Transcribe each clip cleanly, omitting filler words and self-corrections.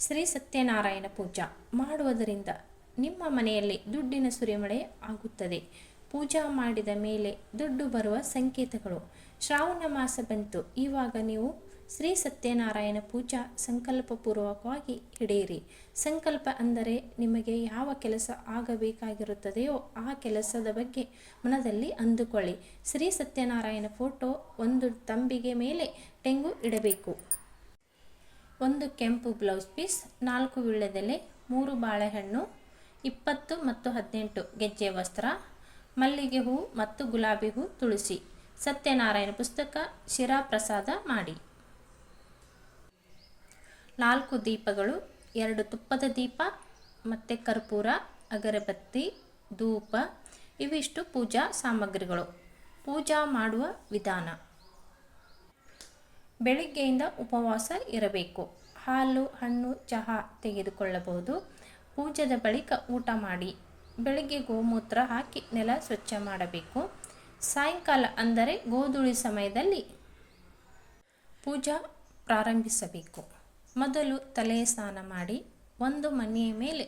ಶ್ರೀ ಸತ್ಯನಾರಾಯಣ ಪೂಜಾ ಮಾಡುವುದರಿಂದ ನಿಮ್ಮ ಮನೆಯಲ್ಲಿ ದುಡ್ಡಿನ ಸುರಿಮಳೆ ಆಗುತ್ತದೆ. ಪೂಜಾ ಮಾಡಿದ ಮೇಲೆ ದುಡ್ಡು ಬರುವ ಸಂಕೇತಗಳು. ಶ್ರಾವಣ ಮಾಸ ಬಂತು. ಇವಾಗ ನೀವು ಶ್ರೀ ಸತ್ಯನಾರಾಯಣ ಪೂಜಾ ಸಂಕಲ್ಪಪೂರ್ವಕವಾಗಿ ಹಿಡಿಯಿರಿ. ಸಂಕಲ್ಪ ಅಂದರೆ ನಿಮಗೆ ಯಾವ ಕೆಲಸ ಆಗಬೇಕಾಗಿರುತ್ತದೆಯೋ ಆ ಕೆಲಸದ ಬಗ್ಗೆ ಮನದಲ್ಲಿ ಅಂದುಕೊಳ್ಳಿ. ಶ್ರೀ ಸತ್ಯನಾರಾಯಣ ಫೋಟೋ ಒಂದು ತಂಬಿಗೆ ಮೇಲೆ ತೆಂಗು ಇಡಬೇಕು. ಒಂದು ಕೆಂಪು ಬ್ಲೌಸ್ ಪೀಸ್, 4 ವೀಳ್ಯದೆಲೆ, 3 ಬಾಳೆಹಣ್ಣು, 20 ಮತ್ತು 18 ಗೆಜ್ಜೆ ವಸ್ತ್ರ, ಮಲ್ಲಿಗೆ ಹೂ ಮತ್ತು ಗುಲಾಬಿ ಹೂ, ತುಳಸಿ, ಸತ್ಯನಾರಾಯಣ ಪುಸ್ತಕ, ಶಿರಾ ಪ್ರಸಾದ ಮಾಡಿ. 4 ದೀಪಗಳು, 2 ತುಪ್ಪದ ದೀಪ ಮತ್ತು ಕರ್ಪೂರ, ಅಗರಬತ್ತಿ, ಧೂಪ ಇವಿಷ್ಟು ಪೂಜಾ ಸಾಮಗ್ರಿಗಳು. ಪೂಜಾ ಮಾಡುವ ವಿಧಾನ: ಬೆಳಿಗ್ಗೆಯಿಂದ ಉಪವಾಸ ಇರಬೇಕು. ಹಾಲು, ಹಣ್ಣು, ಚಹಾ ತೆಗೆದುಕೊಳ್ಳಬಹುದು. ಪೂಜಾದ ಬಳಿಕ ಊಟ ಮಾಡಿ. ಬೆಳಿಗ್ಗೆ ಗೋಮೂತ್ರ ಹಾಕಿ ನೆಲ ಸ್ವಚ್ಛ ಮಾಡಬೇಕು. ಸಾಯಂಕಾಲ ಅಂದರೆ ಗೋಧೂಳಿ ಸಮಯದಲ್ಲಿ ಪೂಜಾ ಪ್ರಾರಂಭಿಸಬೇಕು. ಮೊದಲು ತಲೆ ಸ್ನಾನ ಮಾಡಿ ಒಂದು ಮನೆಯ ಮೇಲೆ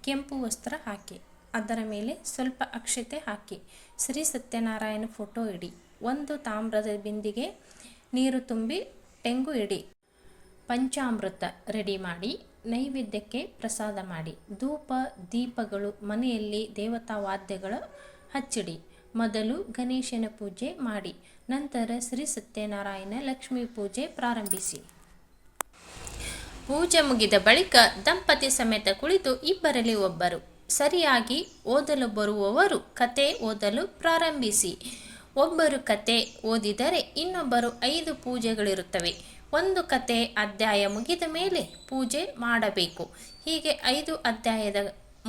ಕೆಂಪು ವಸ್ತ್ರ ಹಾಕಿ ಅದರ ಮೇಲೆ ಸ್ವಲ್ಪ ಅಕ್ಷತೆ ಹಾಕಿ ಶ್ರೀ ಸತ್ಯನಾರಾಯಣ ಫೋಟೋ ಇಡಿ. ಒಂದು ತಾಮ್ರದ ಬಿಂದಿಗೆ ನೀರು ತುಂಬಿ ತೆಂಗು ಇಡಿ. ಪಂಚಾಮೃತ ರೆಡಿ ಮಾಡಿ ನೈವೇದ್ಯಕ್ಕೆ ಪ್ರಸಾದ ಮಾಡಿ. ಧೂಪ ದೀಪಗಳು ಮನೆಯಲ್ಲಿ ದೇವತಾ ವಾದ್ಯಗಳು ಹಚ್ಚಿಡಿ. ಮೊದಲು ಗಣೇಶನ ಪೂಜೆ ಮಾಡಿ, ನಂತರ ಶ್ರೀ ಸತ್ಯನಾರಾಯಣ ಲಕ್ಷ್ಮೀ ಪೂಜೆ ಪ್ರಾರಂಭಿಸಿ. ಪೂಜೆ ಮುಗಿದ ಬಳಿಕ ದಂಪತಿ ಸಮೇತ ಕುಳಿತು ಇಬ್ಬರಲ್ಲಿ ಒಬ್ಬರು ಸರಿಯಾಗಿ ಓದಲು ಬರುವವರು ಕತೆ ಓದಲು ಪ್ರಾರಂಭಿಸಿ. ಒಬ್ಬರು ಕತೆ ಓದಿದರೆ ಇನ್ನೊಬ್ಬರು 5 ಪೂಜೆಗಳಿರುತ್ತವೆ. ಒಂದು ಕತೆ ಅಧ್ಯಾಯ ಮುಗಿದ ಮೇಲೆ ಪೂಜೆ ಮಾಡಬೇಕು. ಹೀಗೆ 5 ಅಧ್ಯಾಯದ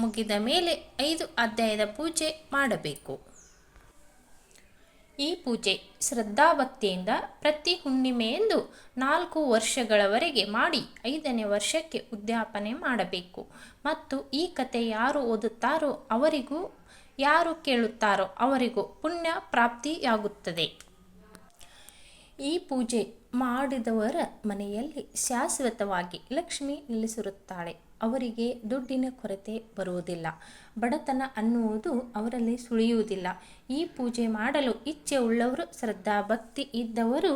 ಮುಗಿದ ಮೇಲೆ 5 ಅಧ್ಯಾಯದ ಪೂಜೆ ಮಾಡಬೇಕು. ಈ ಪೂಜೆ ಶ್ರದ್ಧಾಭಕ್ತಿಯಿಂದ ಪ್ರತಿ ಹುಣ್ಣಿಮೆಯಂದು 4 ವರ್ಷಗಳವರೆಗೆ ಮಾಡಿ 5ನೇ ವರ್ಷಕ್ಕೆ ಉದ್ಯಾಪನೆ ಮಾಡಬೇಕು. ಮತ್ತು ಈ ಕತೆ ಯಾರು ಓದುತ್ತಾರೋ ಅವರಿಗೂ ಯಾರು ಕೇಳುತ್ತಾರೋ ಅವರಿಗೂ ಪುಣ್ಯ ಪ್ರಾಪ್ತಿಯಾಗುತ್ತದೆ. ಈ ಪೂಜೆ ಮಾಡಿದವರ ಮನೆಯಲ್ಲಿ ಶಾಶ್ವತವಾಗಿ ಲಕ್ಷ್ಮಿ ನೆಲೆಸಿರುತ್ತಾಳೆ. ಅವರಿಗೆ ದುಡ್ಡಿನ ಕೊರತೆ ಬರುವುದಿಲ್ಲ. ಬಡತನ ಅನ್ನುವುದು ಅವರಲ್ಲಿ ಸುಳಿಯುವುದಿಲ್ಲ. ಈ ಪೂಜೆ ಮಾಡಲು ಇಚ್ಛೆ ಉಳ್ಳವರು, ಶ್ರದ್ಧಾಭಕ್ತಿ ಇದ್ದವರು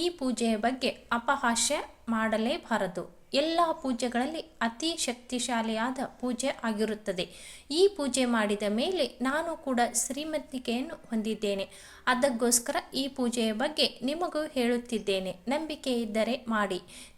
ಈ ಪೂಜೆಯ ಬಗ್ಗೆ ಅಪಹಾಸ್ಯ ಮಾಡಲೇಬಾರದು. ಎಲ್ಲ ಪೂಜೆಗಳಲ್ಲಿ ಅತಿ ಶಕ್ತಿಶಾಲಿಯಾದ ಪೂಜೆ ಆಗಿರುತ್ತದೆ. ಈ ಪೂಜೆ ಮಾಡಿದ ಮೇಲೆ ನಾನು ಕೂಡ ಶ್ರೀಮಂತಿಕೆಯನ್ನು ಹೊಂದಿದ್ದೇನೆ. ಅದಕ್ಕೋಸ್ಕರ ಈ ಪೂಜೆಯ ಬಗ್ಗೆ ನಿಮಗೂ ಹೇಳುತ್ತಿದ್ದೇನೆ. ನಂಬಿಕೆ ಇದ್ದರೆ ಮಾಡಿ.